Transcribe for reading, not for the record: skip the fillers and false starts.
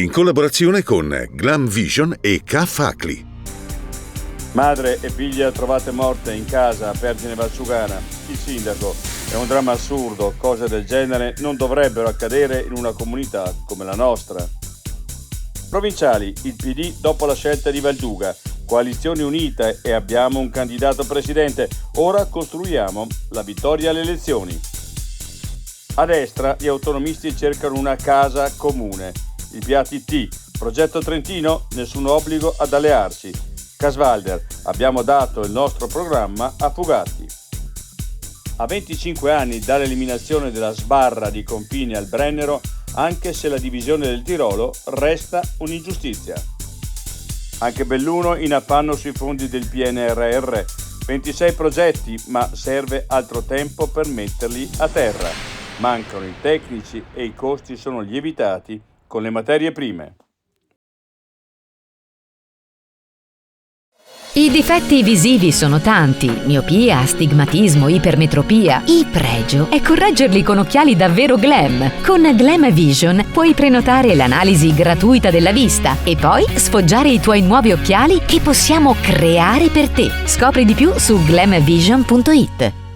in collaborazione con Glam Vision e K-Facli. Madre e figlia trovate morte in casa a Pergine Valsugana. Il sindaco: è un dramma assurdo, cose del genere non dovrebbero accadere in una comunità come la nostra. Provinciali, il PD dopo la scelta di Valduga, coalizione unita e abbiamo un candidato presidente, ora costruiamo la vittoria alle elezioni. A destra gli autonomisti cercano una casa comune, il PATT, progetto Trentino, nessun obbligo ad allearsi. Casvalder, abbiamo dato il nostro programma a Fugatti. A 25 anni dall'eliminazione della sbarra di confini al Brennero, anche se la divisione del Tirolo resta un'ingiustizia. Anche Belluno in affanno sui fondi del PNRR. 26 progetti, ma serve altro tempo per metterli a terra. Mancano i tecnici e i costi sono lievitati con le materie prime. I difetti visivi sono tanti: miopia, astigmatismo, ipermetropia. Il pregio è correggerli con occhiali davvero glam. Con Glam Vision puoi prenotare l'analisi gratuita della vista e poi sfoggiare i tuoi nuovi occhiali che possiamo creare per te. Scopri di più su glamvision.it.